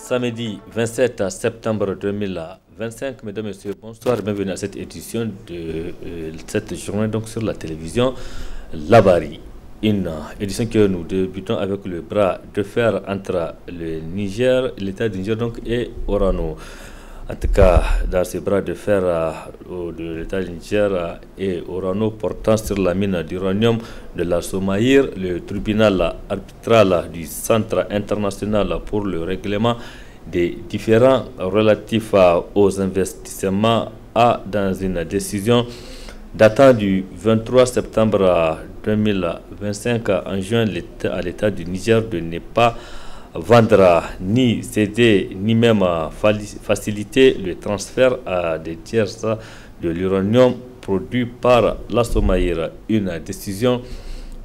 Samedi 27 septembre 2025, mesdames et messieurs, bonsoir, bienvenue à cette édition de cette journée donc sur la télévision Labari. Une édition que nous débutons avec le bras de fer entre le Niger, l'État du Niger donc, et Orano. En tout cas, dans ce bras de fer de l'État du Niger et Orano portant sur la mine d'uranium de la Somaïr, le tribunal arbitral du Centre international pour le règlement des différends relatifs aux investissements a, dans une décision datant du 23 septembre 2025, enjoint à l'État du Niger de ne pas vendre, ni céder, ni même faciliter le transfert à des tiers de l'uranium produit par la Somaïr. Une décision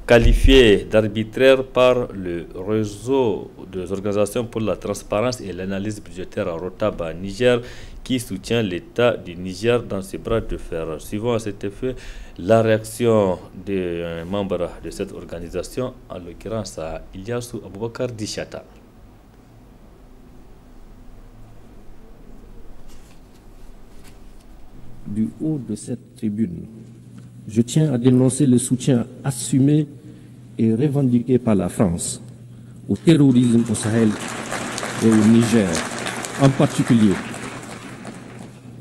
qualifiée d'arbitraire par le réseau des organisations pour la transparence et l'analyse budgétaire Rotab Niger, qui soutient l'État du Niger dans ses bras de fer. Suivant à cet effet la réaction des membres de cette organisation, en l'occurrence Ilyasu Aboubakar Dishata. Du haut de cette tribune, je tiens à dénoncer le soutien assumé et revendiqué par la France au terrorisme au Sahel et au Niger en particulier.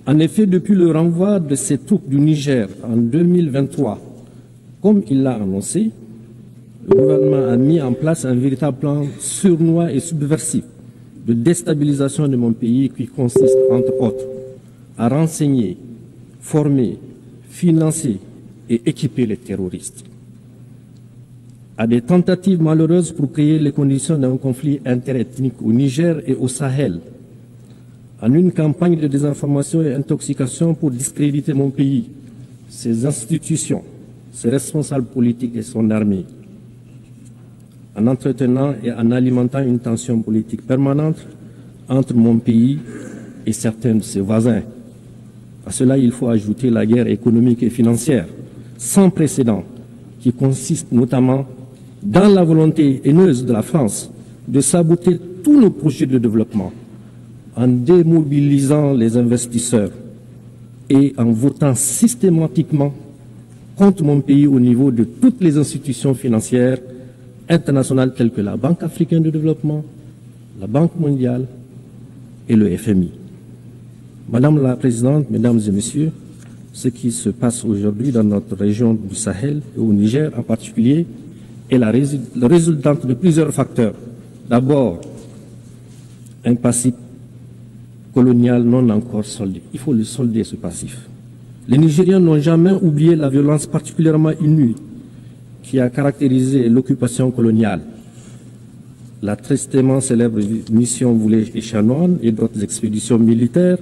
En effet, depuis le renvoi de ces troupes du Niger en 2023, comme il l'a annoncé, le gouvernement a mis en place un véritable plan sournois et subversif de déstabilisation de mon pays qui consiste, entre autres, à renseigner, former, financer et équiper les terroristes. À des tentatives malheureuses pour créer les conditions d'un conflit interethnique au Niger et au Sahel, en une campagne de désinformation et intoxication pour discréditer mon pays, ses institutions, ses responsables politiques et son armée, en entretenant et en alimentant une tension politique permanente entre mon pays et certains de ses voisins. À cela, il faut ajouter la guerre économique et financière sans précédent qui consiste notamment dans la volonté haineuse de la France de saboter tous nos projets de développement en démobilisant les investisseurs et en votant systématiquement contre mon pays au niveau de toutes les institutions financières internationales telles que la Banque africaine de développement, la Banque mondiale et le FMI. Madame la Présidente, Mesdames et Messieurs, ce qui se passe aujourd'hui dans notre région du Sahel et au Niger en particulier est la résultante de plusieurs facteurs. D'abord, un passif colonial non encore soldé. Il faut le solder, ce passif. Les Nigériens n'ont jamais oublié la violence particulièrement inouïe qui a caractérisé l'occupation coloniale. La tristement célèbre mission Voulé et Chanoine et d'autres expéditions militaires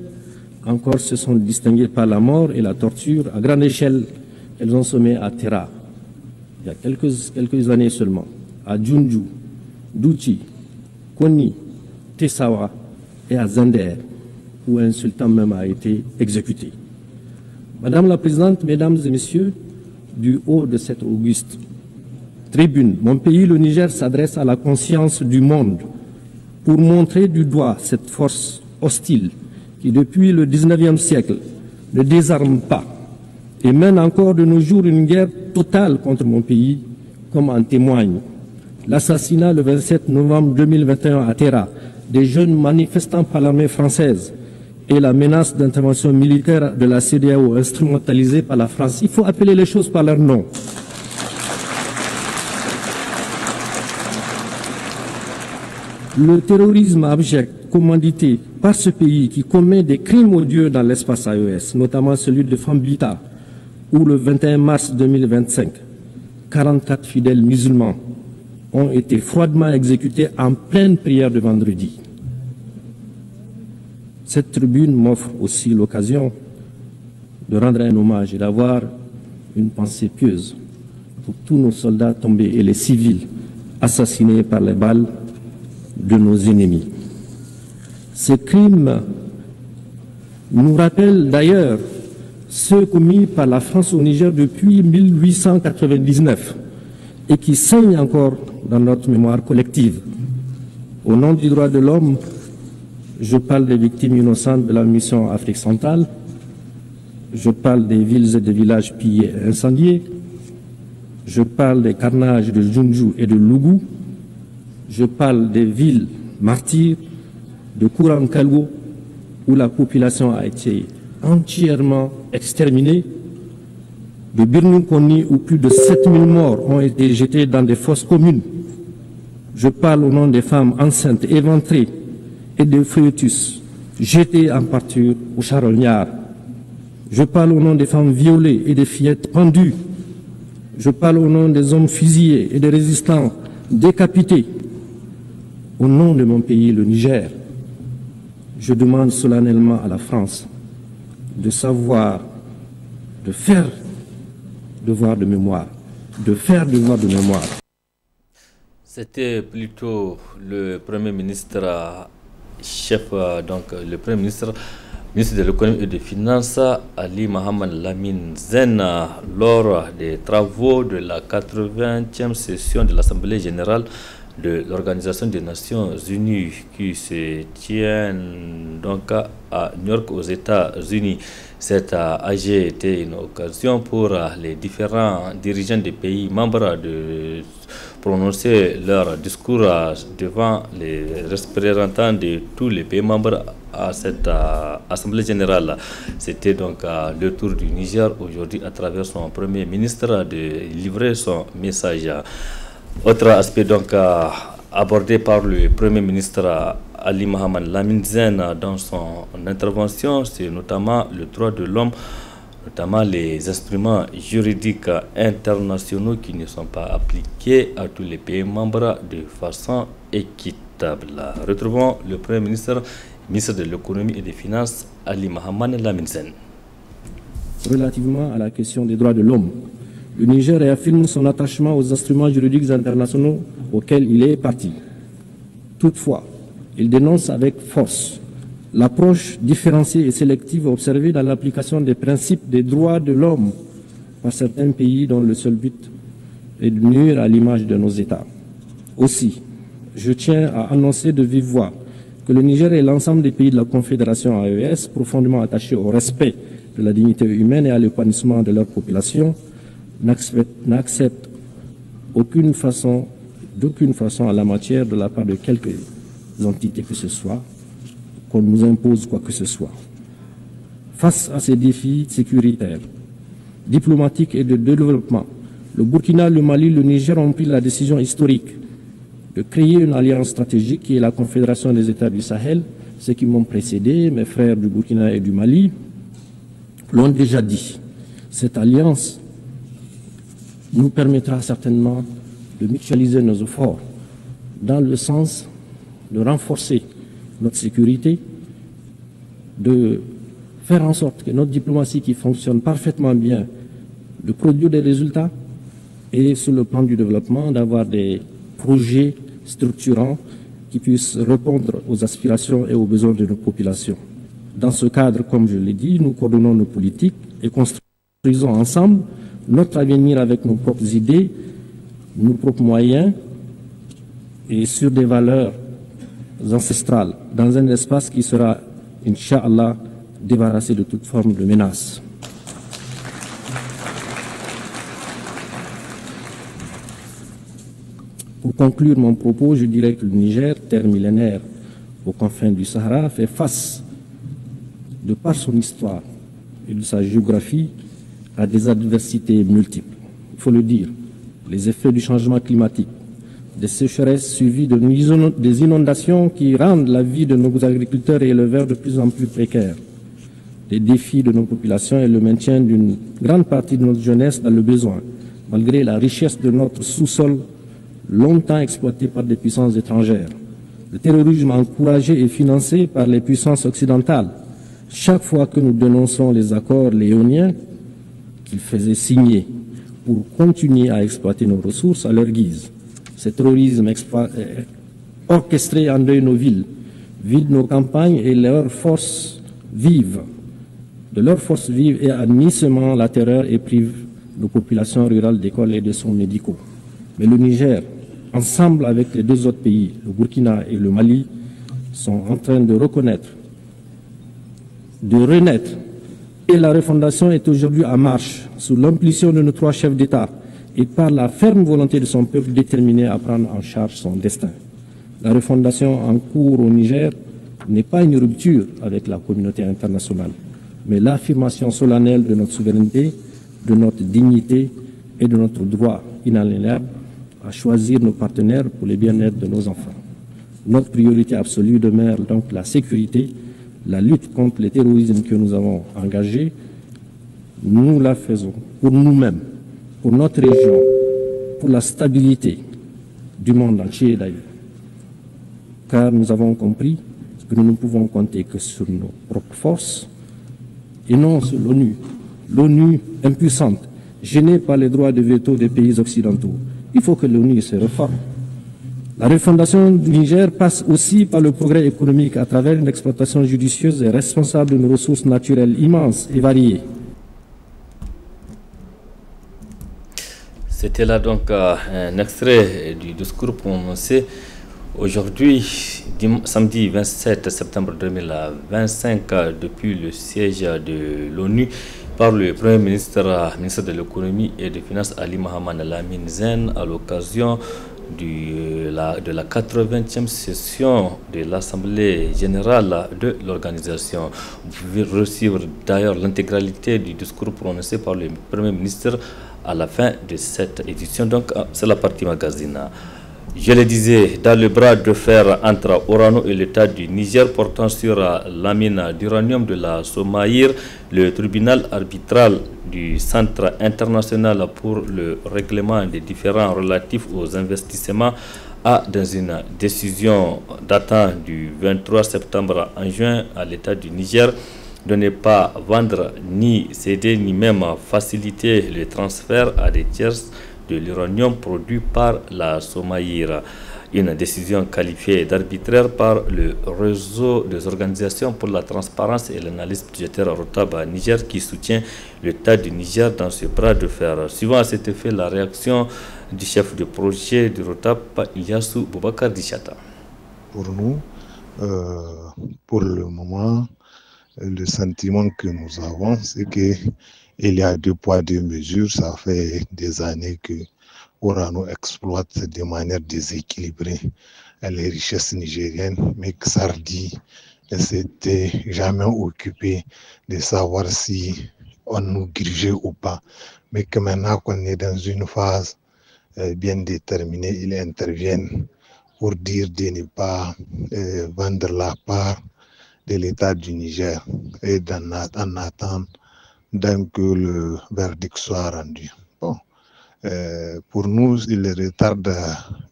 encore se sont distinguées par la mort et la torture à grande échelle. Elles ont semé à Terra, il y a quelques années seulement, à Djoundjou, Douchi, Koni, Tessawa et à Zander, où un sultan même a été exécuté. Madame la Présidente, Mesdames et Messieurs, du haut de cette auguste tribune, mon pays, le Niger, s'adresse à la conscience du monde pour montrer du doigt cette force hostile qui, depuis le 19e siècle, ne désarme pas et mène encore de nos jours une guerre totale contre mon pays, comme en témoigne l'assassinat le 27 novembre 2021 à Terra des jeunes manifestants par l'armée française et la menace d'intervention militaire de la CEDEAO instrumentalisée par la France. Il faut appeler les choses par leur nom. Le terrorisme abject commandité par ce pays qui commet des crimes odieux dans l'espace AES, notamment celui de Fambita, où le 21 mars 2025, 44 fidèles musulmans ont été froidement exécutés en pleine prière de vendredi. Cette tribune m'offre aussi l'occasion de rendre un hommage et d'avoir une pensée pieuse pour tous nos soldats tombés et les civils assassinés par les balles de nos ennemis. Ces crimes nous rappellent d'ailleurs ceux commis par la France au Niger depuis 1899 et qui saignent encore dans notre mémoire collective. Au nom du droit de l'homme, Je parle des victimes innocentes de la mission Afrique centrale. Je parle des villes et des villages pillés et incendiés. Je parle des carnages de Junju et de Lougou. Je parle des villes martyrs de Kourankalgo, où la population a été entièrement exterminée, de Birnoukoni, où plus de 7000 morts ont été jetés dans des fosses communes. Je parle au nom des femmes enceintes éventrées et des fœtus jetés en pâture au charognard. Je parle au nom des femmes violées et des fillettes pendues. Je parle au nom des hommes fusillés et des résistants décapités. Au nom de mon pays, le Niger, je demande solennellement à la France de savoir, de faire devoir de mémoire, de faire devoir de mémoire. C'était plutôt le Premier ministre chef, donc le Premier ministre de l'économie et des finances, Ali Mohamed Lamine Zen, lors des travaux de la 80e session de l'Assemblée générale de l'Organisation des Nations Unies qui se tient donc à New York aux États-Unis. Cette AG était une occasion pour les différents dirigeants des pays membres de prononcer leur discours devant les représentants de tous les pays membres à cette Assemblée générale. C'était donc le tour du Niger aujourd'hui à travers son Premier ministre de livrer son message. Autre aspect donc abordé par le Premier ministre Ali Mohamed Lamine Zen dans son intervention, c'est notamment le droit de l'homme, notamment les instruments juridiques internationaux qui ne sont pas appliqués à tous les pays membres de façon équitable. Retrouvons le Premier ministre, ministre de l'économie et des finances, Ali Mohamed Lamine Zen. Relativement à la question des droits de l'homme, le Niger réaffirme son attachement aux instruments juridiques internationaux auxquels il est parti. Toutefois, il dénonce avec force l'approche différenciée et sélective observée dans l'application des principes des droits de l'homme par certains pays dont le seul but est de nuire à l'image de nos États. Aussi, je tiens à annoncer de vive voix que le Niger et l'ensemble des pays de la Confédération AES, profondément attachés au respect de la dignité humaine et à l'épanouissement de leur population, n'acceptent d'aucune façon en la matière de la part de quelques entités que ce soit, qu'on nous impose quoi que ce soit. Face à ces défis sécuritaires, diplomatiques et de développement, le Burkina, le Mali, le Niger ont pris la décision historique de créer une alliance stratégique qui est la Confédération des États du Sahel. Ceux qui m'ont précédé, mes frères du Burkina et du Mali, l'ont déjà dit. Cette alliance nous permettra certainement de mutualiser nos efforts dans le sens de renforcer notre sécurité, de faire en sorte que notre diplomatie qui fonctionne parfaitement bien, de produire des résultats et sur le plan du développement, d'avoir des projets structurants qui puissent répondre aux aspirations et aux besoins de nos populations. Dans ce cadre, comme je l'ai dit, nous coordonnons nos politiques et construisons ensemble notre avenir avec nos propres idées, nos propres moyens et sur des valeurs ancestrales, dans un espace qui sera, Inch'Allah, débarrassé de toute forme de menace. Pour conclure mon propos, je dirais que le Niger, terre millénaire aux confins du Sahara, fait face, de par son histoire et de sa géographie, à des adversités multiples. Il faut le dire, les effets du changement climatique, des sécheresses suivies des inondations qui rendent la vie de nos agriculteurs et éleveurs de plus en plus précaire, les défis de nos populations et le maintien d'une grande partie de notre jeunesse dans le besoin, malgré la richesse de notre sous-sol longtemps exploité par des puissances étrangères. Le terrorisme encouragé et financé par les puissances occidentales. Chaque fois que nous dénonçons les accords léoniens qu'ils faisaient signer pour continuer à exploiter nos ressources à leur guise, ce terrorisme orchestré endeuille nos villes, vide nos campagnes et leurs forces vives. De leurs forces vives et a mis seulement la terreur et prive nos populations rurales d'écoles et de soins médicaux. Mais le Niger, ensemble avec les deux autres pays, le Burkina et le Mali, sont en train de reconnaître, de renaître. Et la refondation est aujourd'hui en marche sous l'impulsion de nos trois chefs d'État et par la ferme volonté de son peuple déterminé à prendre en charge son destin. La refondation en cours au Niger n'est pas une rupture avec la communauté internationale, mais l'affirmation solennelle de notre souveraineté, de notre dignité et de notre droit inaliénable à choisir nos partenaires pour le bien-être de nos enfants. Notre priorité absolue demeure donc la sécurité, la lutte contre le terrorisme que nous avons engagé. Nous la faisons pour nous-mêmes, pour notre région, pour la stabilité du monde entier d'ailleurs. Car nous avons compris que nous ne pouvons compter que sur nos propres forces et non sur l'ONU. L'ONU impuissante, gênée par les droits de veto des pays occidentaux. Il faut que l'ONU se reforme. La refondation du Niger passe aussi par le progrès économique à travers une exploitation judicieuse et responsable de nos ressources naturelles immenses et variées. C'était là donc un extrait du discours prononcé aujourd'hui, samedi 27 septembre 2025, depuis le siège de l'ONU par le Premier ministre de l'économie et des finances Ali Mohamed Lamine Zen à l'occasion de la 80e session de l'Assemblée générale de l'organisation. Vous pouvez recevoir d'ailleurs l'intégralité du discours prononcé par le Premier ministre à la fin de cette édition. Donc c'est la partie magazine. Je le disais, dans le bras de fer entre Orano et l'État du Niger portant sur la mine d'uranium de la Somaïr, le tribunal arbitral du Centre international pour le règlement des différends relatifs aux investissements a, dans une décision datant du 23 septembre en juin à l'État du Niger, de ne pas vendre, ni céder, ni même faciliter le transfert à des tiers de l'uranium produit par la Somaïr. Une décision qualifiée d'arbitraire par le réseau des organisations pour la transparence et l'analyse budgétaire Rotab à Niger qui soutient l'État du Niger dans ce bras de fer. Suivant à cet effet la réaction du chef de projet du Rotab, Ilyasu Boubacar Dichata. Pour nous, pour le moment, le sentiment que nous avons, c'est que il y a deux poids, deux mesures. Ça fait des années que Orano exploite de manière déséquilibrée les richesses nigériennes, mais que Sardi ne s'était jamais occupé de savoir si on nous dirigeait ou pas. Mais que maintenant qu'on est dans une phase bien déterminée, ils interviennent pour dire de ne pas vendre la part de l'État du Niger et en attendant que le verdict soit rendu. Bon, pour nous, il retarde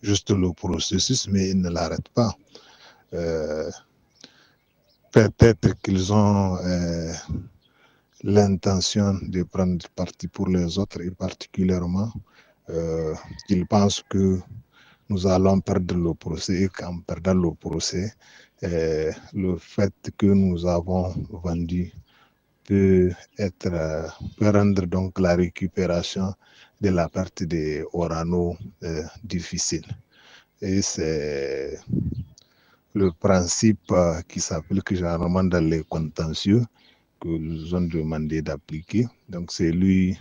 juste le processus, mais il ne l'arrête pas. Peut-être qu'ils ont l'intention de prendre parti pour les autres et particulièrement qu'ils pensent que nous allons perdre le procès et qu'en perdant le procès, le fait que nous avons vendu peut rendre donc la récupération de la perte de Orano difficile. Et c'est le principe qui s'applique généralement dans les contentieux que nous ont demandé d'appliquer. Donc c'est lui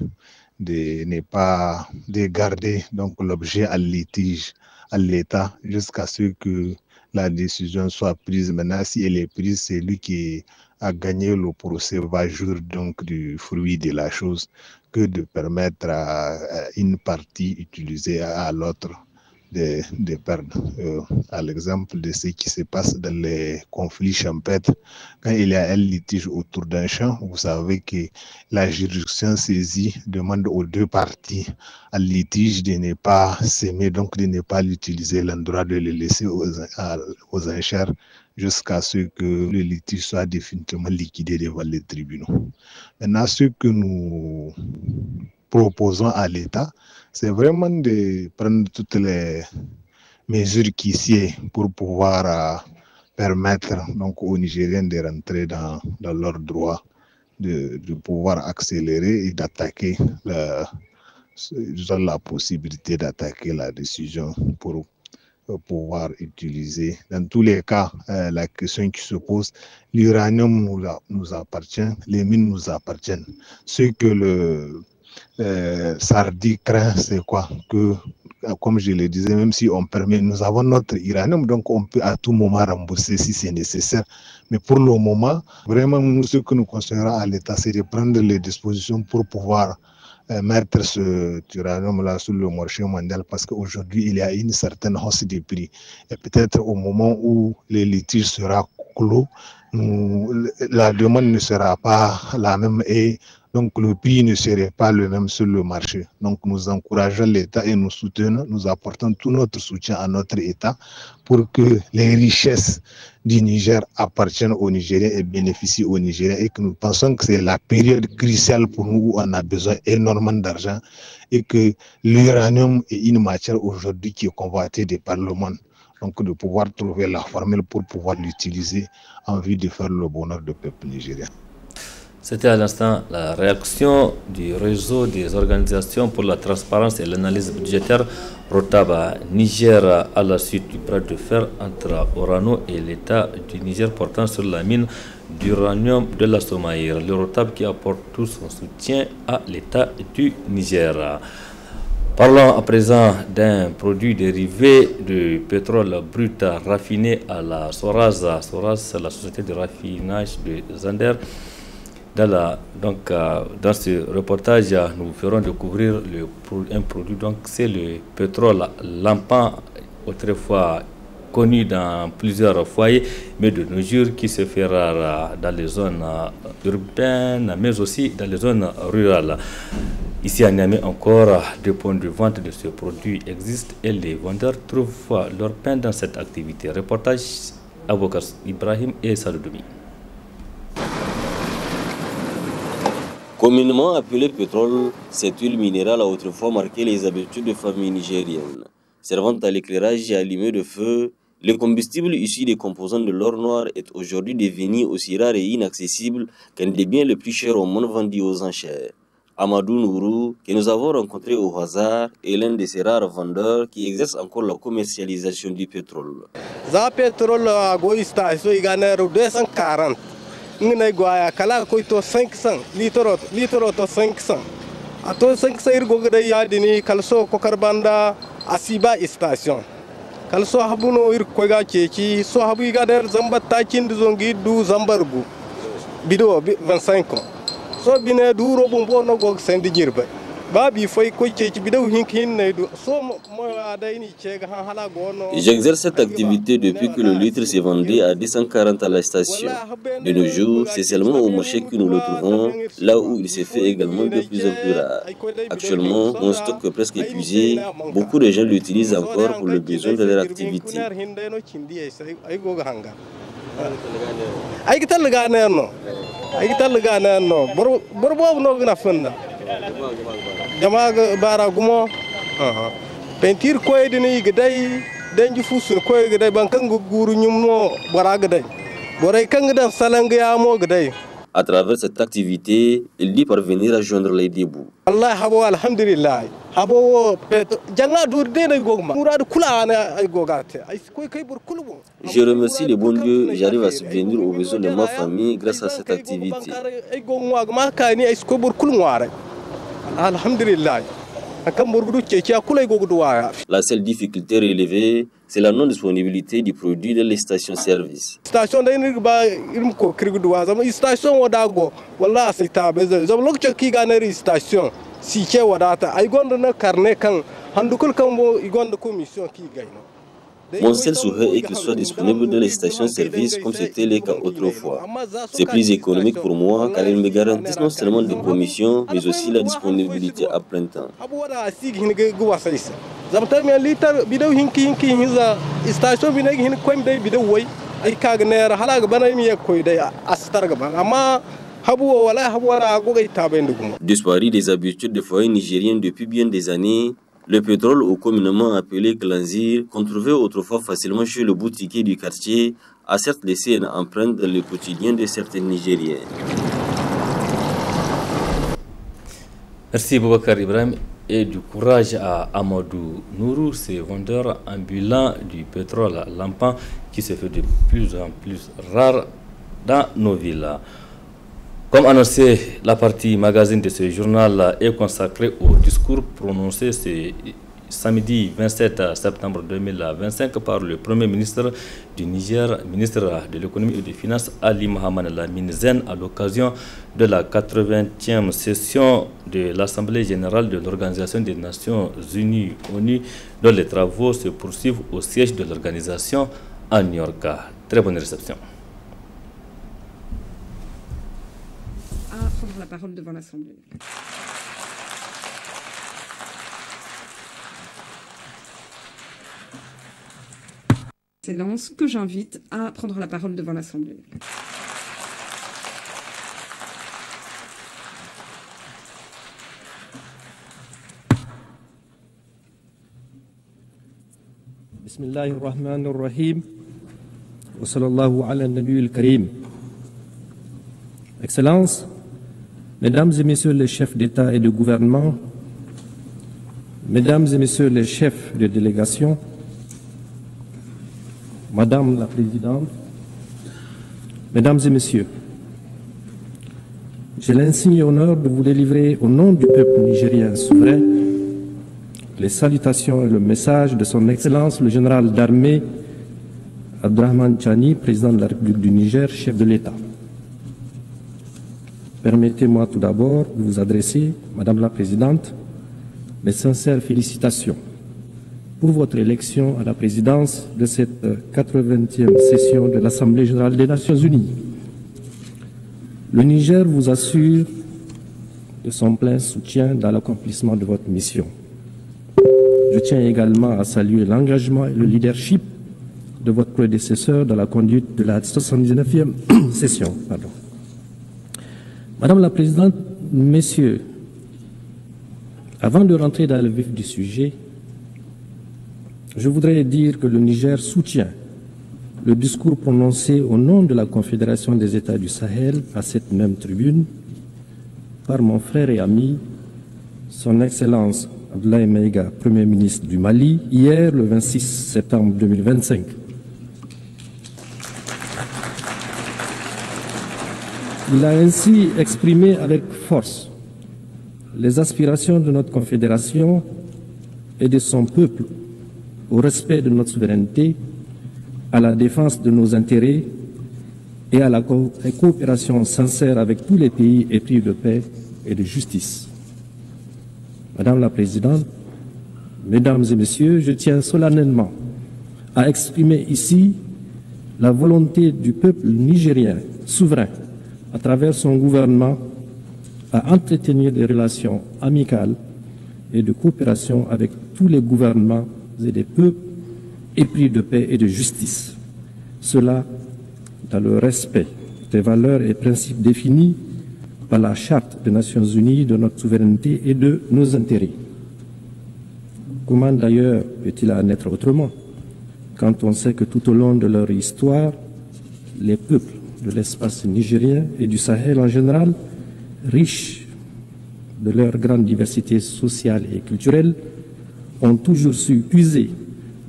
de ne pas de garder donc l'objet à litige à l'État jusqu'à ce que la décision soit prise. Maintenant, si elle est prise, c'est lui qui a gagné le procès, va jouir donc du fruit de la chose que de permettre à une partie utilisée à l'autre de perdre. À l'exemple de ce qui se passe dans les conflits champêtres, quand il y a un litige autour d'un champ, vous savez que la juridiction saisie demande aux deux parties à litige de ne pas s'aimer, donc de ne pas l'utiliser, l'endroit de le laisser aux enchères jusqu'à ce que le litige soit définitivement liquidé devant les tribunaux. Maintenant, ce que nous proposons à l'État, c'est vraiment de prendre toutes les mesures qui sied pour pouvoir permettre donc aux Nigériens de rentrer dans leurs droits, de pouvoir accélérer et d'attaquer la possibilité d'attaquer la décision pour pouvoir utiliser. Dans tous les cas, la question qui se pose, l'uranium nous appartient, les mines nous appartiennent. Ce que le Sardi craint, c'est quoi? Que, comme je le disais, même si on permet, nous avons notre uranium, donc on peut à tout moment rembourser si c'est nécessaire. Mais pour le moment, vraiment, nous, ce que nous conseillerons à l'État, c'est de prendre les dispositions pour pouvoir mettre ce uranium-là sur le marché mondial, parce qu'aujourd'hui, il y a une certaine hausse des prix. Et peut-être au moment où le litige sera clos, la demande ne sera pas la même et donc le prix ne serait pas le même sur le marché. Donc nous encourageons l'État et nous soutenons, nous apportons tout notre soutien à notre État pour que les richesses du Niger appartiennent aux Nigériens et bénéficient aux Nigériens, et que nous pensons que c'est la période cruciale pour nous où on a besoin énormément d'argent et que l'uranium est une matière aujourd'hui qui est convoitée par le monde. Donc de pouvoir trouver la formule pour pouvoir l'utiliser en vue de faire le bonheur du peuple nigérien. C'était à l'instant la réaction du réseau des organisations pour la transparence et l'analyse budgétaire Rotaba Niger à la suite du bras de fer entre Orano et l'État du Niger portant sur la mine d'uranium de la Somaïre. Le Rotab qui apporte tout son soutien à l'État du Niger. Parlons à présent d'un produit dérivé du pétrole brut raffiné à la Soraz. Soraz, c'est la société de raffinage de Zander. Dans ce reportage, nous ferons découvrir un produit, c'est le pétrole lampant, autrefois connu dans plusieurs foyers, mais de nos jours qui se fait rare dans les zones urbaines, mais aussi dans les zones rurales. Ici à Niamey encore, des points de vente de ce produit existent et les vendeurs trouvent leur pain dans cette activité. Reportage Aboukar Ibrahim et Saloudoumi. Communément appelé pétrole, cette huile minérale a autrefois marqué les habitudes des familles nigériennes. Servant à l'éclairage et à allumer de feu, le combustible issu des composants de l'or noir est aujourd'hui devenu aussi rare et inaccessible qu'un des biens les plus chers au monde vendus aux enchères. Amadou Nourou, que nous avons rencontré au hasard, est l'un de ces rares vendeurs qui exerce encore la commercialisation du pétrole. Le pétrole à station, il gagne 240. Nous goya kala ko to 500 litre to 500 ato 500 irgo gada yadini kalso ko karbanda asiba station kalso habuno ir ko ga ceci so habu ga der zamba takin zongi du zambargu bido 25 so bine duro bumbo no go sendi jirba babi foi ko ceci bido hinkin ne du so mo adaini cega hala gono. J'exerce cette activité depuis que le litre s'est vendu à 240 à la station. De nos jours, c'est seulement au marché que nous le trouvons, là où il s'est fait également de plus en plus rare. Actuellement, mon stock est presque épuisé. Beaucoup de gens l'utilisent encore pour le besoin de leur activité. Pentir koy dini gidai denji fusul koy gidai bankan guru nyumo bara gidai boray kan gidan salanga ya mo gidai. À travers cette activité, il dit parvenir à joindre les deux bouts. Allah habo alhamdulillah habo janga dur de nay gogma murad kula na ay gogate ay koy kay bur kulu. Je remercie le bon Dieu, j'arrive à subvenir aux besoins de ma famille grâce à cette activité. Alhamdulillah. La seule difficulté relevée, c'est la non-disponibilité du produit dans les stations-service. Mon seul souhait est qu'il soit disponible dans les stations-service comme c'était le cas autrefois. C'est plus économique pour moi car ils me garantissent non seulement des commissions mais aussi la disponibilité à plein temps. Disparu des habitudes des foyers nigériens depuis bien des années, le pétrole, ou communément appelé glanzir, qu'on trouvait autrefois facilement chez le boutiquier du quartier, a certes laissé une empreinte dans le quotidien de certains Nigériens. Merci Boubacar Ibrahim. et du courage à Amadou Nourou, ce vendeur ambulant du pétrole lampant qui se fait de plus en plus rare dans nos villes. Comme annoncé, la partie magazine de ce journal est consacrée au discours prononcé ce samedi 27 septembre 2025 par le Premier ministre du Niger, ministre de l'économie et des finances Ali Mohamed Lamine Zen, à l'occasion de la 80e session de l'Assemblée générale de l'Organisation des Nations Unies, ONU, dont les travaux se poursuivent au siège de l'organisation à New York. Très bonne réception. À prendre la parole devant l'Assemblée. Excellence, que j'invite à prendre la parole devant l'Assemblée. Bismillahirrahmanirrahim. Wa sallallahu ala nabiyil karim. Excellences, Mesdames et Messieurs les chefs d'État et de gouvernement, Mesdames et Messieurs les chefs de délégation, Madame la Présidente, Mesdames et Messieurs, j'ai l'insigne honneur de vous délivrer au nom du peuple nigérien souverain les salutations et le message de son Excellence le général d'armée Abdrahman Chani, président de la République du Niger, chef de l'État. Permettez-moi tout d'abord de vous adresser, Madame la Présidente, mes sincères félicitations pour votre élection à la présidence de cette 80e session de l'Assemblée générale des Nations unies. Le Niger vous assure de son plein soutien dans l'accomplissement de votre mission. Je tiens également à saluer l'engagement et le leadership de votre prédécesseur dans la conduite de la 79e session. Madame la Présidente, Messieurs, avant de rentrer dans le vif du sujet, je voudrais dire que le Niger soutient le discours prononcé au nom de la Confédération des États du Sahel à cette même tribune par mon frère et ami, son Excellence Abdoulaye Maïga, Premier ministre du Mali, hier le 26 septembre 2025. Il a ainsi exprimé avec force les aspirations de notre Confédération et de son peuple au respect de notre souveraineté, à la défense de nos intérêts et à la coopération sincère avec tous les pays épris de paix et de justice. Madame la Présidente, Mesdames et Messieurs, je tiens solennellement à exprimer ici la volonté du peuple nigérien souverain, à travers son gouvernement, à entretenir des relations amicales et de coopération avec tous les gouvernements et des peuples épris de paix et de justice. Cela dans le respect des valeurs et principes définis par la Charte des Nations Unies de notre souveraineté et de nos intérêts. Comment d'ailleurs peut-il en être autrement quand on sait que tout au long de leur histoire, les peuples de l'espace nigérien et du Sahel en général, riches de leur grande diversité sociale et culturelle, ont toujours su puiser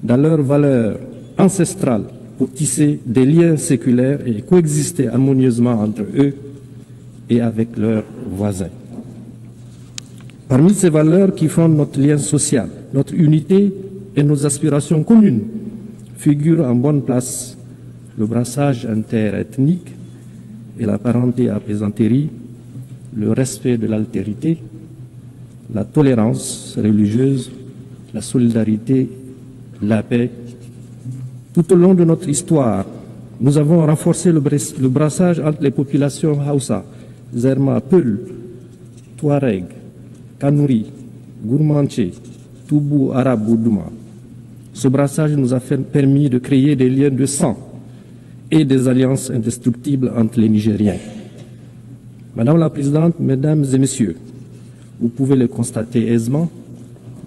dans leurs valeurs ancestrales pour tisser des liens séculaires et coexister harmonieusement entre eux et avec leurs voisins. Parmi ces valeurs qui fondent notre lien social, notre unité et nos aspirations communes, figurent en bonne place le brassage interethnique et la parenté à plaisanterie, le respect de l'altérité, la tolérance religieuse, la solidarité, la paix. Tout au long de notre histoire, nous avons renforcé le brassage entre les populations Hausa, Zerma, Peul, Touareg, Kanouri, Gourmanché, Toubou, Arabe, Boudouma. Ce brassage nous a permis de créer des liens de sang et des alliances indestructibles entre les Nigériens. Madame la Présidente, Mesdames et Messieurs, vous pouvez le constater aisément,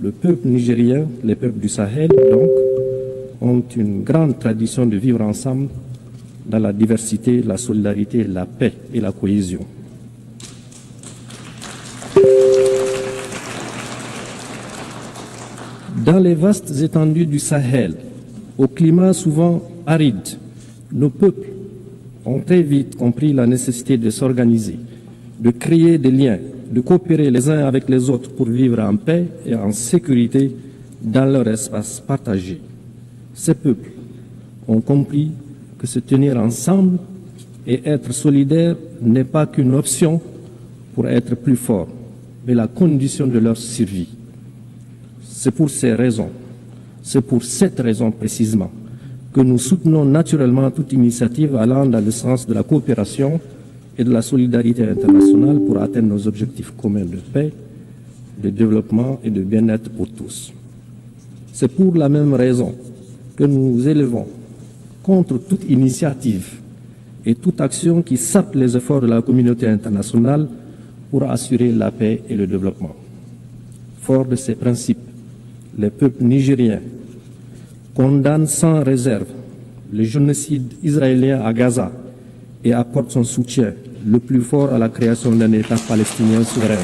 le peuple nigérien, les peuples du Sahel, donc, ont une grande tradition de vivre ensemble dans la diversité, la solidarité, la paix et la cohésion. Dans les vastes étendues du Sahel, au climat souvent aride, nos peuples ont très vite compris la nécessité de s'organiser, de créer des liens, de coopérer les uns avec les autres pour vivre en paix et en sécurité dans leur espace partagé. Ces peuples ont compris que se tenir ensemble et être solidaire n'est pas qu'une option pour être plus fort, mais la condition de leur survie. C'est pour ces raisons, c'est pour cette raison précisément, que nous soutenons naturellement toute initiative allant dans le sens de la coopération et de la solidarité internationale pour atteindre nos objectifs communs de paix, de développement et de bien-être pour tous. C'est pour la même raison que nous nous élevons contre toute initiative et toute action qui sape les efforts de la communauté internationale pour assurer la paix et le développement. Fort de ces principes, les peuples nigériens condamnent sans réserve le génocide israélien à Gaza et apportent son soutien le plus fort à la création d'un État palestinien souverain.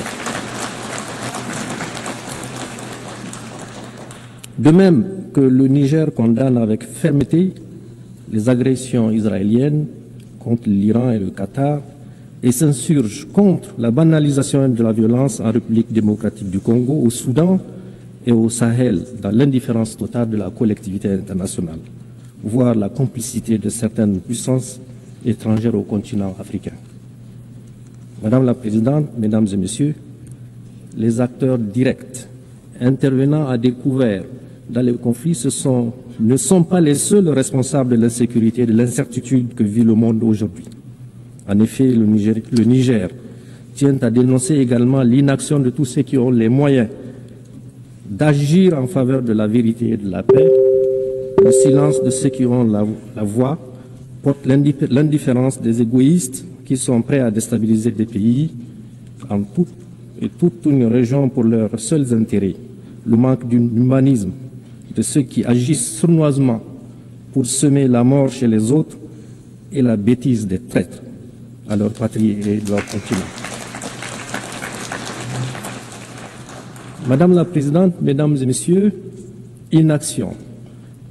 De même que le Niger condamne avec fermeté les agressions israéliennes contre l'Iran et le Qatar et s'insurge contre la banalisation de la violence en République démocratique du Congo, au Soudan et au Sahel, dans l'indifférence totale de la collectivité internationale, voire la complicité de certaines puissances étrangères au continent africain. Madame la Présidente, Mesdames et Messieurs, les acteurs directs intervenant à découvert dans les conflits ne sont pas les seuls responsables de l'insécurité et de l'incertitude que vit le monde aujourd'hui. En effet, le Niger tient à dénoncer également l'inaction de tous ceux qui ont les moyens d'agir en faveur de la vérité et de la paix. Le silence de ceux qui ont la voix porte l'indifférence des égoïstes qui sont prêts à déstabiliser des pays en toute une région pour leurs seuls intérêts. Le manque d'humanisme de ceux qui agissent sournoisement pour semer la mort chez les autres et la bêtise des traîtres à leur patrie et de leur continent. Madame la Présidente, Mesdames et Messieurs, inaction,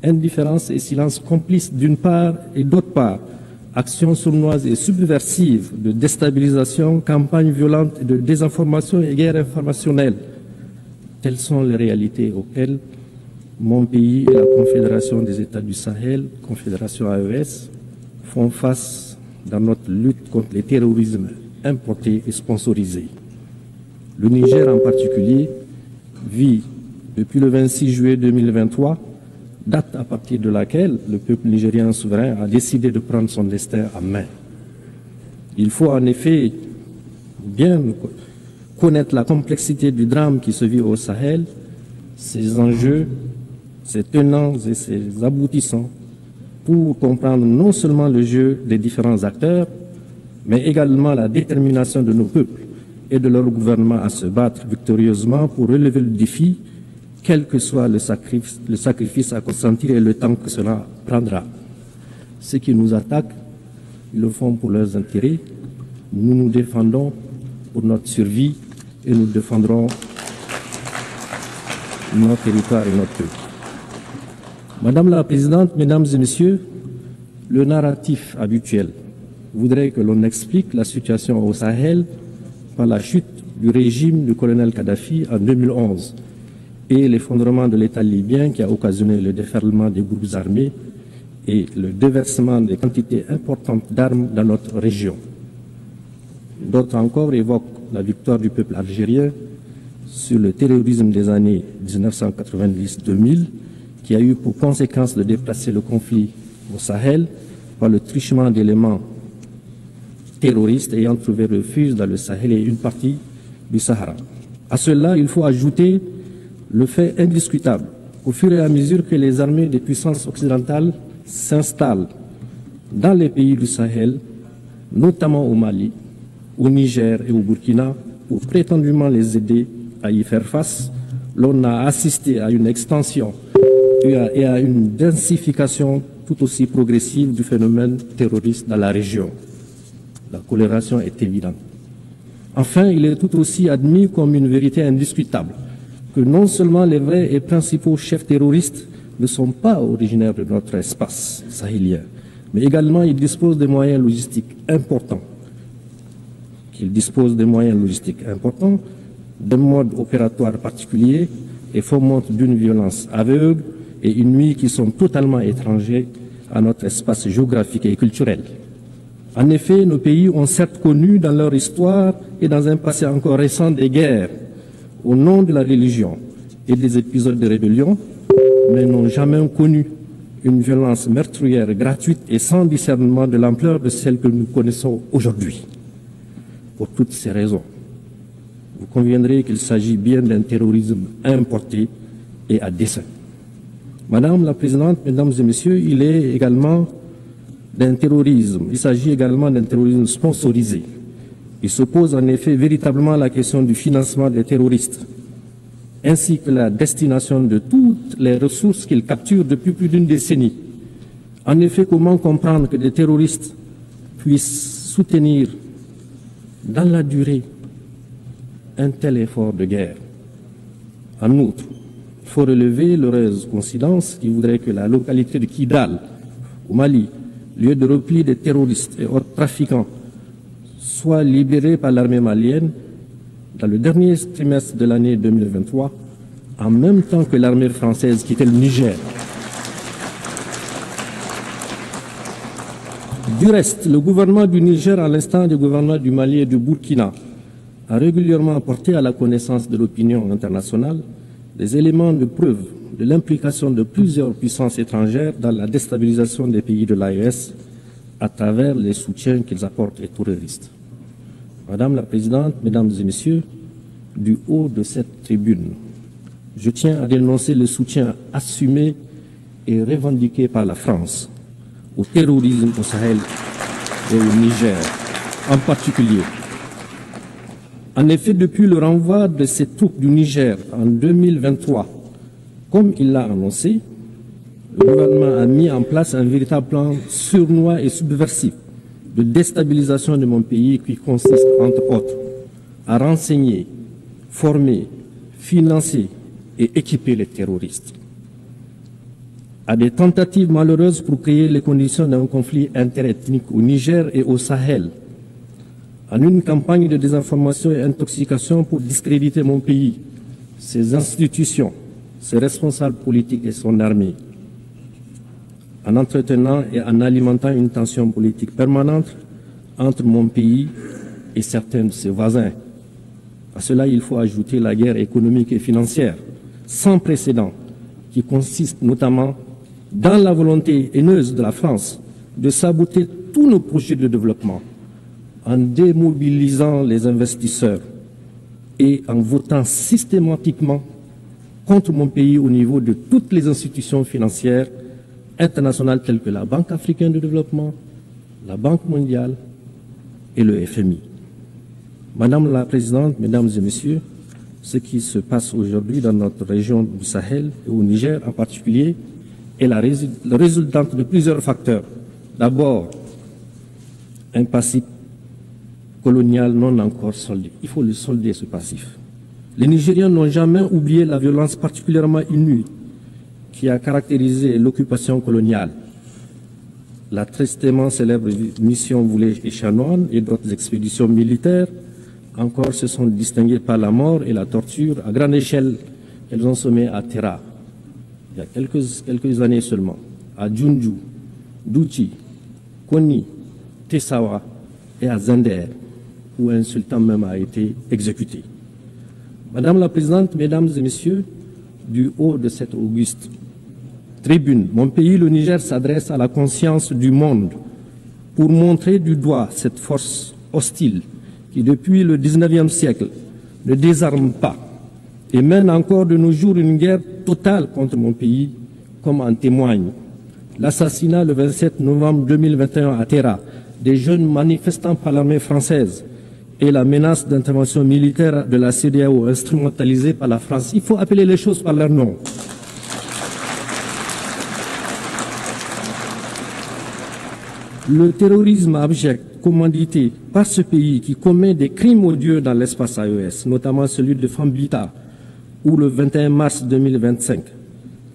indifférence et silence complices d'une part et d'autre part, actions sournoises et subversives de déstabilisation, campagnes violentes de désinformation et guerre informationnelle. Telles sont les réalités auxquelles mon pays et la Confédération des États du Sahel, Confédération AES, font face dans notre lutte contre les terrorismes importés et sponsorisés. Le Niger en particulier vit depuis le 26 juillet 2023, date à partir de laquelle le peuple nigérien souverain a décidé de prendre son destin en main. Il faut en effet bien connaître la complexité du drame qui se vit au Sahel, ses enjeux, ses tenants et ses aboutissants, pour comprendre non seulement le jeu des différents acteurs, mais également la détermination de nos peuples et de leur gouvernement à se battre victorieusement pour relever le défi, quel que soit le sacrifice à consentir et le temps que cela prendra. Ceux qui nous attaquent, ils le font pour leurs intérêts. Nous nous défendons pour notre survie et nous défendrons notre territoire et notre peuple. Madame la Présidente, Mesdames et Messieurs, le narratif habituel voudrait que l'on explique la situation au Sahel par la chute du régime du colonel Kadhafi en 2011 et l'effondrement de l'État libyen qui a occasionné le déferlement des groupes armés et le déversement des quantités importantes d'armes dans notre région. D'autres encore évoquent la victoire du peuple algérien sur le terrorisme des années 1990-2000 qui a eu pour conséquence de déplacer le conflit au Sahel par le truchement d'éléments terroristes ayant trouvé refuge dans le Sahel et une partie du Sahara. À cela, il faut ajouter le fait indiscutable, au fur et à mesure que les armées des puissances occidentales s'installent dans les pays du Sahel, notamment au Mali, au Niger et au Burkina, pour prétendument les aider à y faire face, l'on a assisté à une extension et à une densification tout aussi progressive du phénomène terroriste dans la région. La corrélation est évidente. Enfin, il est tout aussi admis comme une vérité indiscutable que non seulement les vrais et principaux chefs terroristes ne sont pas originaires de notre espace sahélien, mais également ils disposent des moyens logistiques importants. D'un mode opératoire particulier et fomentent d'une violence aveugle et une nuit qui sont totalement étrangers à notre espace géographique et culturel. En effet, nos pays ont certes connu dans leur histoire et dans un passé encore récent des guerres au nom de la religion et des épisodes de rébellion, mais n'ont jamais connu une violence meurtrière gratuite et sans discernement de l'ampleur de celle que nous connaissons aujourd'hui. Pour toutes ces raisons, vous conviendrez qu'il s'agit bien d'un terrorisme importé et à dessein. Madame la Présidente, Mesdames et Messieurs, il s'agit également d'un terrorisme sponsorisé. Il se pose en effet véritablement la question du financement des terroristes, ainsi que la destination de toutes les ressources qu'ils capturent depuis plus d'une décennie. En effet, comment comprendre que des terroristes puissent soutenir dans la durée un tel effort de guerre? En outre, il faut relever l'heureuse coïncidence qui voudrait que la localité de Kidal, au Mali, lieu de repli des terroristes et autres trafiquants, soit libérée par l'armée malienne dans le dernier trimestre de l'année 2023, en même temps que l'armée française quittait le Niger. Du reste, le gouvernement du Niger, à l'instar du gouvernement du Mali et du Burkina, a régulièrement porté à la connaissance de l'opinion internationale des éléments de preuve de l'implication de plusieurs puissances étrangères dans la déstabilisation des pays de l'AES à travers les soutiens qu'ils apportent aux terroristes. Madame la Présidente, Mesdames et Messieurs, du haut de cette tribune, je tiens à dénoncer le soutien assumé et revendiqué par la France au terrorisme au Sahel et au Niger en particulier. En effet, depuis le renvoi de ces troupes du Niger en 2023, comme il l'a annoncé, le gouvernement a mis en place un véritable plan sournois et subversif de déstabilisation de mon pays qui consiste, entre autres, à renseigner, former, financer et équiper les terroristes. À des tentatives malheureuses pour créer les conditions d'un conflit interethnique au Niger et au Sahel, en une campagne de désinformation et intoxication pour discréditer mon pays, ses institutions, ses responsables politiques et son armée, en entretenant et en alimentant une tension politique permanente entre mon pays et certains de ses voisins. À cela, il faut ajouter la guerre économique et financière sans précédent qui consiste notamment dans la volonté haineuse de la France de saboter tous nos projets de développement en démobilisant les investisseurs et en votant systématiquement contre mon pays au niveau de toutes les institutions financières internationales telles que la Banque africaine de développement, la Banque mondiale et le FMI. Madame la Présidente, Mesdames et Messieurs, ce qui se passe aujourd'hui dans notre région du Sahel et au Niger en particulier est la résultante de plusieurs facteurs. D'abord, un passif colonial non encore soldé. Il faut le solder, ce passif. Les Nigériens n'ont jamais oublié la violence particulièrement inouïe qui a caractérisé l'occupation coloniale. La tristement célèbre mission Voulé et Chanoine et d'autres expéditions militaires encore se sont distinguées par la mort et la torture à grande échelle qu'elles ont semé à Terra, il y a quelques années seulement, à Djoundjou, Douchi, Koni, Tessawa et à Zender, où un sultan même a été exécuté. Madame la Présidente, Mesdames et Messieurs, du haut de cette auguste tribune, mon pays, le Niger, s'adresse à la conscience du monde pour montrer du doigt cette force hostile qui, depuis le XIXe siècle, ne désarme pas et mène encore de nos jours une guerre totale contre mon pays, comme en témoigne l'assassinat le 27 novembre 2021 à Terra des jeunes manifestants par l'armée française et la menace d'intervention militaire de la CEDEAO instrumentalisée par la France. Il faut appeler les choses par leur nom. Le terrorisme abject commandité par ce pays qui commet des crimes odieux dans l'espace AES, notamment celui de Fambita, où le 21 mars 2025,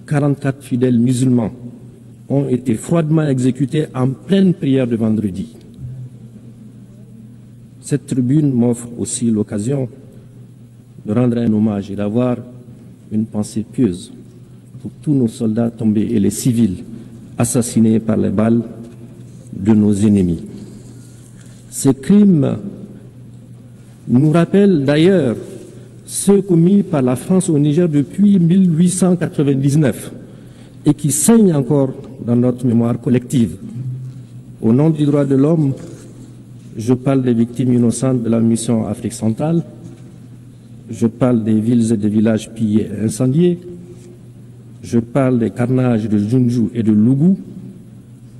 44 fidèles musulmans ont été froidement exécutés en pleine prière de vendredi. Cette tribune m'offre aussi l'occasion de rendre un hommage et d'avoir une pensée pieuse pour tous nos soldats tombés et les civils assassinés par les balles de nos ennemis. Ces crimes nous rappellent d'ailleurs ceux commis par la France au Niger depuis 1899 et qui saignent encore dans notre mémoire collective. Au nom du droit de l'homme, je parle des victimes innocentes de la mission Afrique centrale, je parle des villes et des villages pillés et incendiés, je parle des carnages de Junju et de Lougou,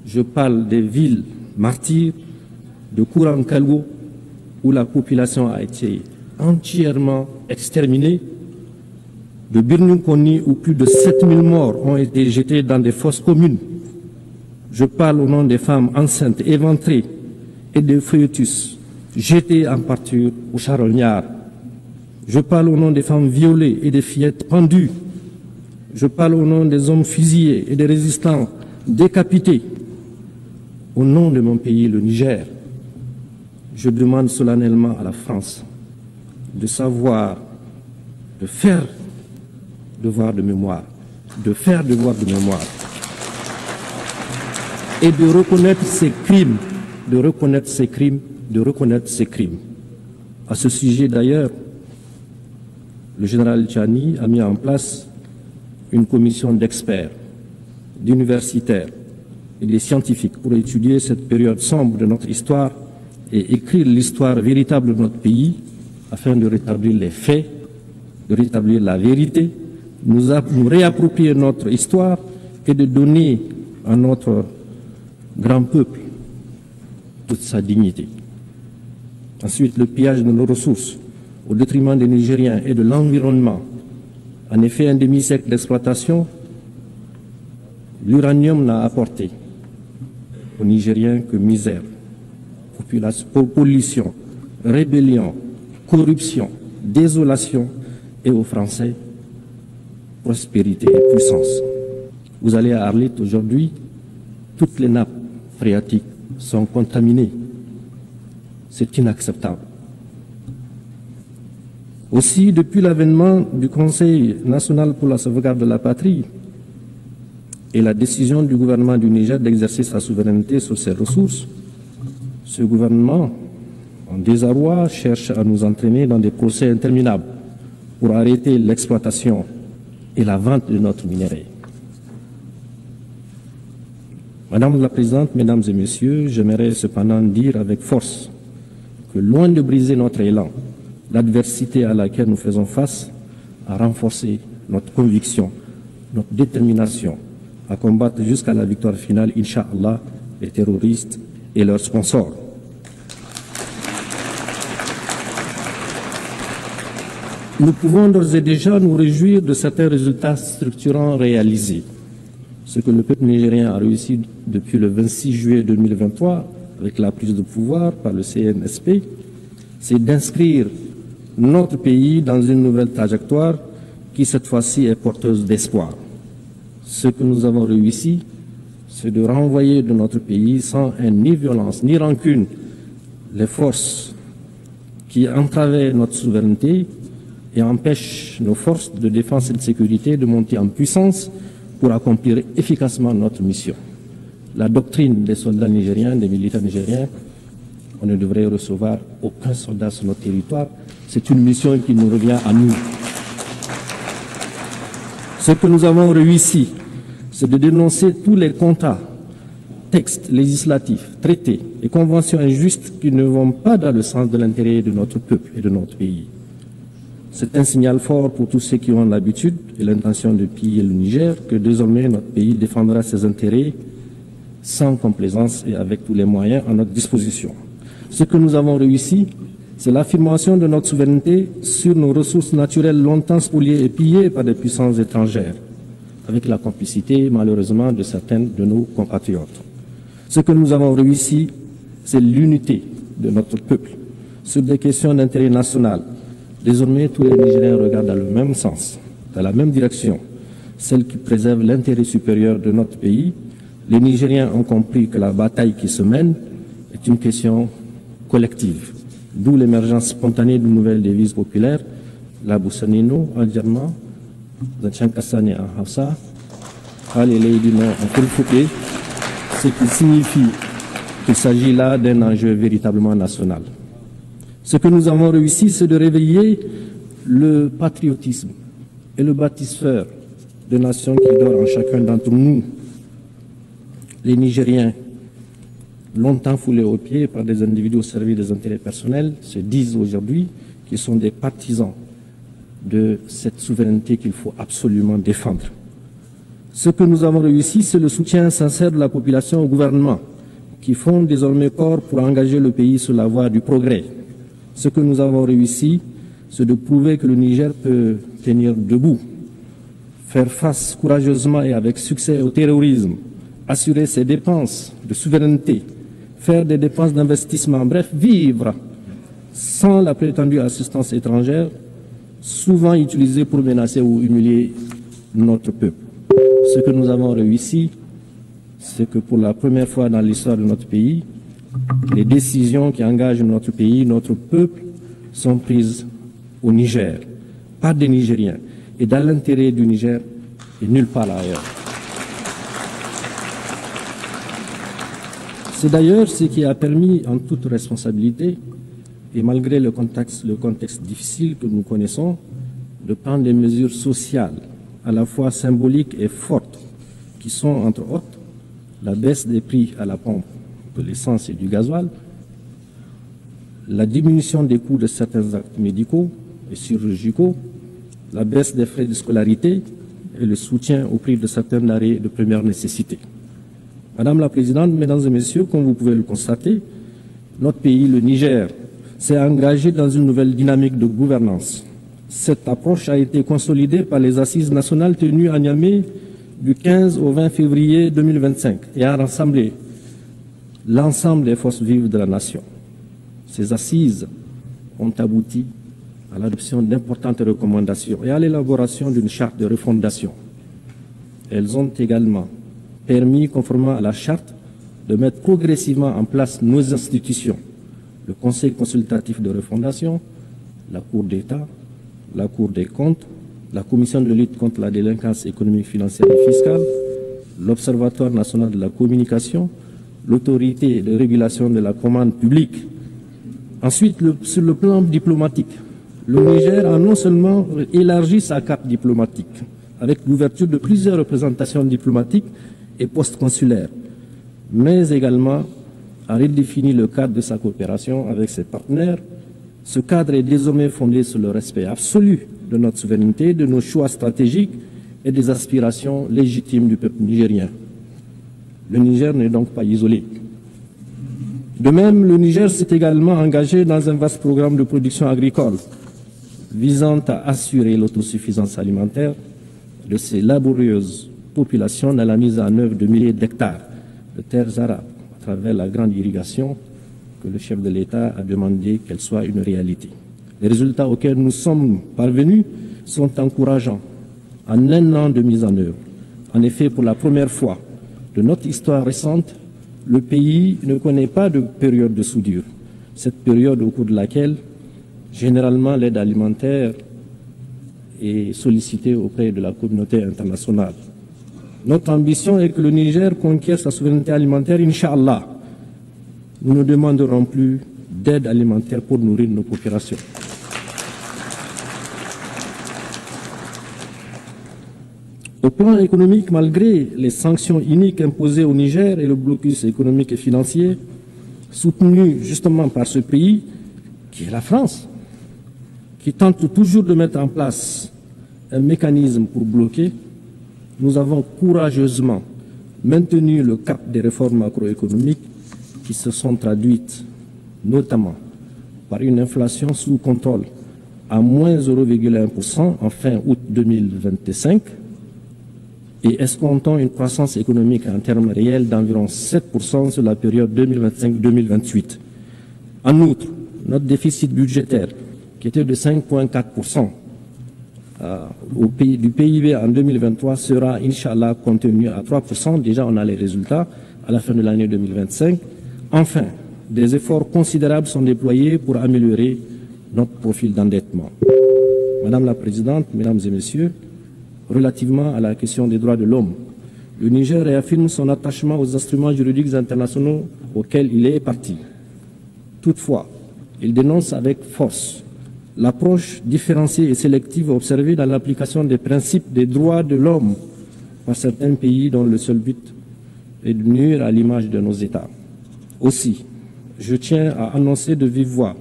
je parle des villes martyrs de Kourankalou où la population a été entièrement exterminée, de Birnukoni où plus de 7000 morts ont été jetés dans des fosses communes. Je parle au nom des femmes enceintes éventrées et des fœtus jetés en pâture au charognard. Je parle au nom des femmes violées et des fillettes pendues. Je parle au nom des hommes fusillés et des résistants décapités. Au nom de mon pays, le Niger, je demande solennellement à la France de savoir, de faire devoir de mémoire, de faire devoir de mémoire et de reconnaître ces crimes, de reconnaître ces crimes, de reconnaître ces crimes. À ce sujet d'ailleurs, le général Tchani a mis en place une commission d'experts, d'universitaires et de scientifiques pour étudier cette période sombre de notre histoire et écrire l'histoire véritable de notre pays afin de rétablir les faits, de rétablir la vérité, nous réapproprier notre histoire et de donner à notre grand peuple toute sa dignité. Ensuite, le pillage de nos ressources au détriment des Nigériens et de l'environnement. En effet, un demi-siècle d'exploitation, l'uranium n'a apporté aux Nigériens que misère, pollution, rébellion, corruption, désolation et aux Français, prospérité et puissance. Vous allez à Arlit aujourd'hui, toutes les nappes phréatiques sont contaminées. C'est inacceptable. Aussi, depuis l'avènement du Conseil national pour la sauvegarde de la patrie et la décision du gouvernement du Niger d'exercer sa souveraineté sur ses ressources, ce gouvernement, en désarroi, cherche à nous entraîner dans des procès interminables pour arrêter l'exploitation et la vente de notre minerai. Madame la Présidente, Mesdames et Messieurs, j'aimerais cependant dire avec force que loin de briser notre élan, l'adversité à laquelle nous faisons face a renforcé notre conviction, notre détermination à combattre jusqu'à la victoire finale, Inch'Allah, les terroristes et leurs sponsors. Nous pouvons d'ores et déjà nous réjouir de certains résultats structurants réalisés. Ce que le peuple nigérien a réussi depuis le 26 juillet 2023, avec la prise de pouvoir par le CNSP, c'est d'inscrire notre pays dans une nouvelle trajectoire qui, cette fois-ci, est porteuse d'espoir. Ce que nous avons réussi, c'est de renvoyer de notre pays, sans haine, ni violence, ni rancune, les forces qui entravaient notre souveraineté et empêchent nos forces de défense et de sécurité de monter en puissance pour accomplir efficacement notre mission. La doctrine des soldats nigériens, des militaires nigériens, on ne devrait recevoir aucun soldat sur notre territoire. C'est une mission qui nous revient à nous. Ce que nous avons réussi, c'est de dénoncer tous les contrats, textes législatifs, traités et conventions injustes qui ne vont pas dans le sens de l'intérêt de notre peuple et de notre pays. C'est un signal fort pour tous ceux qui ont l'habitude et l'intention de piller le Niger que désormais notre pays défendra ses intérêts sans complaisance et avec tous les moyens à notre disposition. Ce que nous avons réussi, c'est l'affirmation de notre souveraineté sur nos ressources naturelles longtemps spoliées et pillées par des puissances étrangères, avec la complicité malheureusement de certains de nos compatriotes. Ce que nous avons réussi, c'est l'unité de notre peuple sur des questions d'intérêt national, Désormais, tous les Nigériens regardent dans le même sens, dans la même direction, celle qui préserve l'intérêt supérieur de notre pays. Les Nigériens ont compris que la bataille qui se mène est une question collective, d'où l'émergence spontanée d'une nouvelle devise populaire, la Boussanino en Djerma, Zanchankasani en Hausa, Ali Leïdino en Fulfouké, ce qui signifie qu'il s'agit là d'un enjeu véritablement national. Ce que nous avons réussi, c'est de réveiller le patriotisme et le bâtisseur de nations qui dort en chacun d'entre nous. Les Nigériens, longtemps foulés aux pieds par des individus au service des intérêts personnels, se disent aujourd'hui qu'ils sont des partisans de cette souveraineté qu'il faut absolument défendre. Ce que nous avons réussi, c'est le soutien sincère de la population au gouvernement, qui font désormais corps pour engager le pays sur la voie du progrès. Ce que nous avons réussi, c'est de prouver que le Niger peut tenir debout, faire face courageusement et avec succès au terrorisme, assurer ses dépenses de souveraineté, faire des dépenses d'investissement, bref, vivre sans la prétendue assistance étrangère, souvent utilisée pour menacer ou humilier notre peuple. Ce que nous avons réussi, c'est que pour la première fois dans l'histoire de notre pays, les décisions qui engagent notre pays, notre peuple, sont prises au Niger, par des Nigériens, et dans l'intérêt du Niger et nulle part ailleurs. C'est d'ailleurs ce qui a permis, en toute responsabilité, et malgré le contexte difficile que nous connaissons, de prendre des mesures sociales, à la fois symboliques et fortes, qui sont, entre autres, la baisse des prix à la pompe de l'essence et du gasoil, la diminution des coûts de certains actes médicaux et chirurgicaux, la baisse des frais de scolarité et le soutien au prix de certains denrées de première nécessité. Madame la Présidente, Mesdames et Messieurs, comme vous pouvez le constater, notre pays, le Niger, s'est engagé dans une nouvelle dynamique de gouvernance. Cette approche a été consolidée par les assises nationales tenues à Niamey du 15 au 20 février 2025 et a rassemblé l'ensemble des forces vives de la nation. Ces assises ont abouti à l'adoption d'importantes recommandations et à l'élaboration d'une charte de refondation. Elles ont également permis, conformément à la charte, de mettre progressivement en place nos institutions, le Conseil consultatif de refondation, la Cour d'État, la Cour des comptes, la Commission de lutte contre la délinquance économique, financière et fiscale, l'Observatoire national de la communication, l'Autorité de régulation de la commande publique. Ensuite, sur le plan diplomatique, le Niger a non seulement élargi sa carte diplomatique avec l'ouverture de plusieurs représentations diplomatiques et postes consulaires, mais également a redéfini le cadre de sa coopération avec ses partenaires. Ce cadre est désormais fondé sur le respect absolu de notre souveraineté, de nos choix stratégiques et des aspirations légitimes du peuple nigérien. Le Niger n'est donc pas isolé. De même, le Niger s'est également engagé dans un vaste programme de production agricole visant à assurer l'autosuffisance alimentaire de ces laborieuses populations dans la mise en œuvre de milliers d'hectares de terres arables à travers la grande irrigation que le chef de l'État a demandé qu'elle soit une réalité. Les résultats auxquels nous sommes parvenus sont encourageants en un an de mise en œuvre. En effet, pour la première fois de notre histoire récente, le pays ne connaît pas de période de soudure. Cette période au cours de laquelle, généralement, l'aide alimentaire est sollicitée auprès de la communauté internationale. Notre ambition est que le Niger conquiert sa souveraineté alimentaire, Inch'Allah. Nous ne demanderons plus d'aide alimentaire pour nourrir nos populations. Au plan économique, malgré les sanctions iniques imposées au Niger et le blocus économique et financier, soutenu justement par ce pays, qui est la France, qui tente toujours de mettre en place un mécanisme pour bloquer, nous avons courageusement maintenu le cap des réformes macroéconomiques qui se sont traduites notamment par une inflation sous contrôle à moins 0,1% en fin août 2025 et escomptant une croissance économique en termes réels d'environ 7% sur la période 2025-2028. En outre, notre déficit budgétaire qui était de 5,4% du PIB en 2023, sera, Inch'Allah, contenu à 3%. Déjà, on a les résultats à la fin de l'année 2025. Enfin, des efforts considérables sont déployés pour améliorer notre profil d'endettement. Madame la Présidente, Mesdames et Messieurs, relativement à la question des droits de l'homme, le Niger réaffirme son attachement aux instruments juridiques internationaux auxquels il est partie. Toutefois, il dénonce avec force l'approche différenciée et sélective observée dans l'application des principes des droits de l'homme par certains pays dont le seul but est de nuire à l'image de nos États. Aussi, je tiens à annoncer de vive voix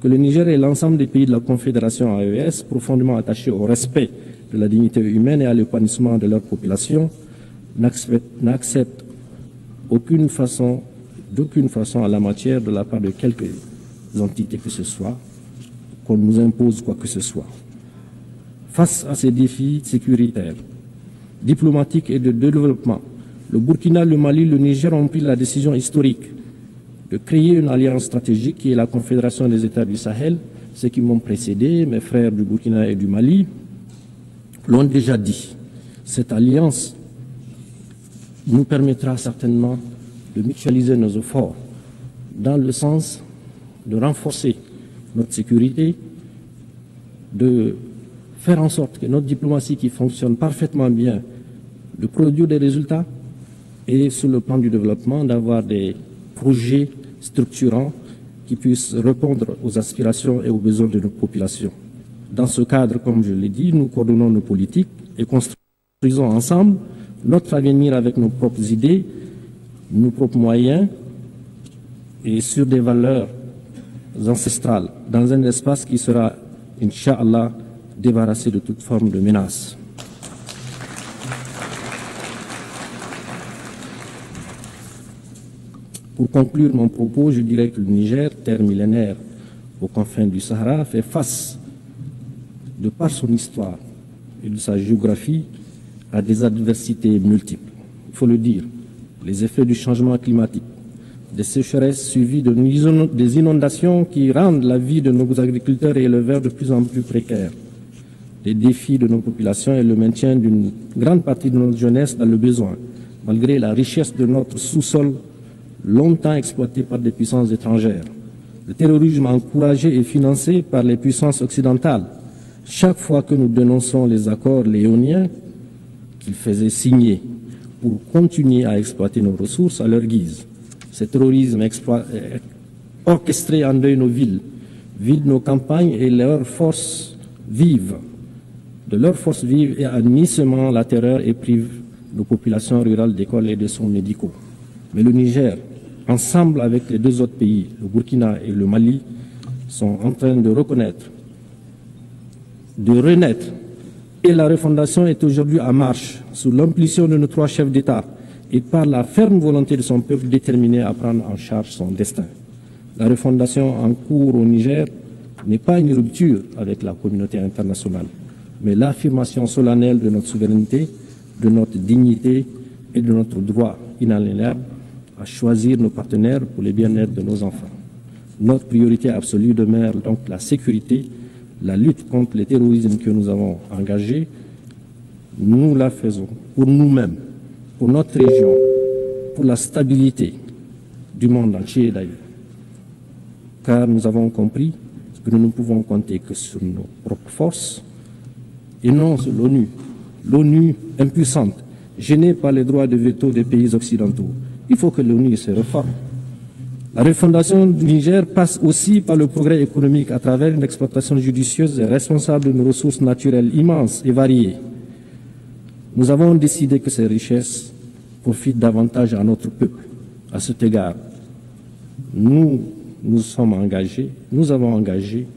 que le Niger et l'ensemble des pays de la Confédération AES, profondément attachés au respect de la dignité humaine et à l'épanouissement de leur population, n'acceptent d'aucune façon en la matière de la part de quelques entités que ce soit, qu'on nous impose quoi que ce soit. Face à ces défis sécuritaires, diplomatiques et de développement, le Burkina, le Mali, le Niger ont pris la décision historique de créer une alliance stratégique qui est la Confédération des États du Sahel. Ceux qui m'ont précédé, mes frères du Burkina et du Mali, l'ont déjà dit. Cette alliance nous permettra certainement de mutualiser nos efforts dans le sens de renforcer notre sécurité, de faire en sorte que notre diplomatie qui fonctionne parfaitement bien, de produire des résultats et sur le plan du développement, d'avoir des projets structurants qui puissent répondre aux aspirations et aux besoins de nos populations. Dans ce cadre, comme je l'ai dit, nous coordonnons nos politiques et construisons ensemble notre avenir avec nos propres idées, nos propres moyens et sur des valeurs ancestrales, dans un espace qui sera, Inch'Allah, débarrassé de toute forme de menace. Pour conclure mon propos, je dirais que le Niger, terre millénaire aux confins du Sahara, fait face, de par son histoire et de sa géographie, à des adversités multiples. Il faut le dire, les effets du changement climatique, des sécheresses suivies des inondations qui rendent la vie de nos agriculteurs et éleveurs de plus en plus précaire, les défis de nos populations et le maintien d'une grande partie de notre jeunesse dans le besoin, malgré la richesse de notre sous-sol longtemps exploité par des puissances étrangères. Le terrorisme encouragé et financé par les puissances occidentales. Chaque fois que nous dénonçons les accords léoniens qu'ils faisaient signer pour continuer à exploiter nos ressources à leur guise, ce terrorisme orchestré endeuille nos villes, vide nos campagnes et leurs forces vives. De leurs forces vives et admissement la terreur et prive nos populations rurales d'écoles et de soins médicaux. Mais le Niger, ensemble avec les deux autres pays, le Burkina et le Mali, sont en train de reconnaître, de renaître. Et la refondation est aujourd'hui en marche, sous l'impulsion de nos trois chefs d'État et par la ferme volonté de son peuple déterminé à prendre en charge son destin. La refondation en cours au Niger n'est pas une rupture avec la communauté internationale, mais l'affirmation solennelle de notre souveraineté, de notre dignité et de notre droit inaliénable à choisir nos partenaires pour le bien-être de nos enfants. Notre priorité absolue demeure donc la sécurité, la lutte contre le terrorisme que nous avons engagé. Nous la faisons pour nous-mêmes, pour notre région, pour la stabilité du monde entier d'ailleurs. Car nous avons compris que nous ne pouvons compter que sur nos propres forces et non sur l'ONU. L'ONU impuissante, gênée par les droits de veto des pays occidentaux. Il faut que l'ONU se reforme. La refondation du Niger passe aussi par le progrès économique à travers une exploitation judicieuse et responsable de nos ressources naturelles immenses et variées. Nous avons décidé que ces richesses profitent davantage à notre peuple. À cet égard, nous avons engagé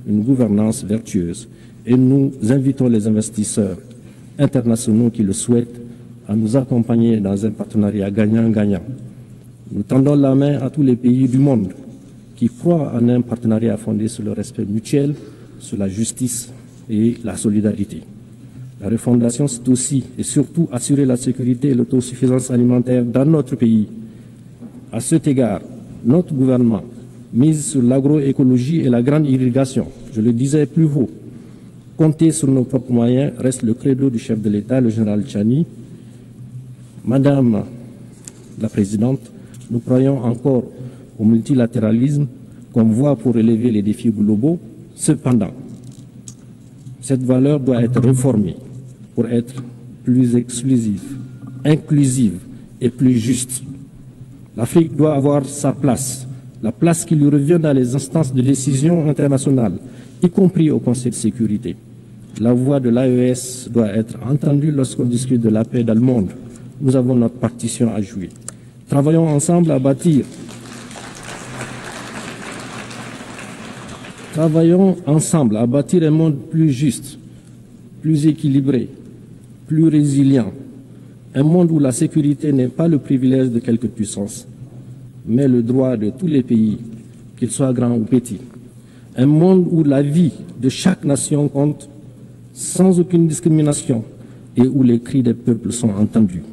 une gouvernance vertueuse et nous invitons les investisseurs internationaux qui le souhaitent à nous accompagner dans un partenariat gagnant-gagnant. Nous tendons la main à tous les pays du monde qui croient en un partenariat fondé sur le respect mutuel, sur la justice et la solidarité. La refondation, c'est aussi et surtout assurer la sécurité et l'autosuffisance alimentaire dans notre pays. À cet égard, notre gouvernement mise sur l'agroécologie et la grande irrigation. Je le disais plus haut, compter sur nos propres moyens reste le credo du chef de l'État, le général Tchani. Madame la Présidente, nous croyons encore au multilatéralisme comme voie pour relever les défis globaux. Cependant, cette valeur doit être réformée pour être plus exclusive, inclusive et plus juste. L'Afrique doit avoir sa place, la place qui lui revient dans les instances de décision internationales, y compris au Conseil de sécurité. La voix de l'AES doit être entendue lorsqu'on discute de la paix dans le monde. Nous avons notre partition à jouer. Travaillons ensemble à bâtir. Travaillons ensemble à bâtir un monde plus juste, plus équilibré, plus résilient. Un monde où la sécurité n'est pas le privilège de quelques puissances, mais le droit de tous les pays, qu'ils soient grands ou petits. Un monde où la vie de chaque nation compte sans aucune discrimination et où les cris des peuples sont entendus.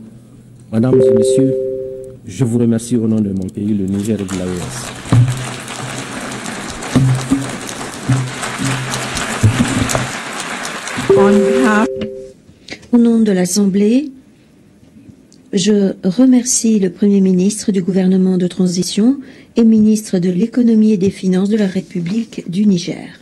Mesdames et messieurs, je vous remercie au nom de mon pays, le Niger et de l'AES. Au nom de l'Assemblée, je remercie le Premier ministre du gouvernement de transition et ministre de l'économie et des finances de la République du Niger.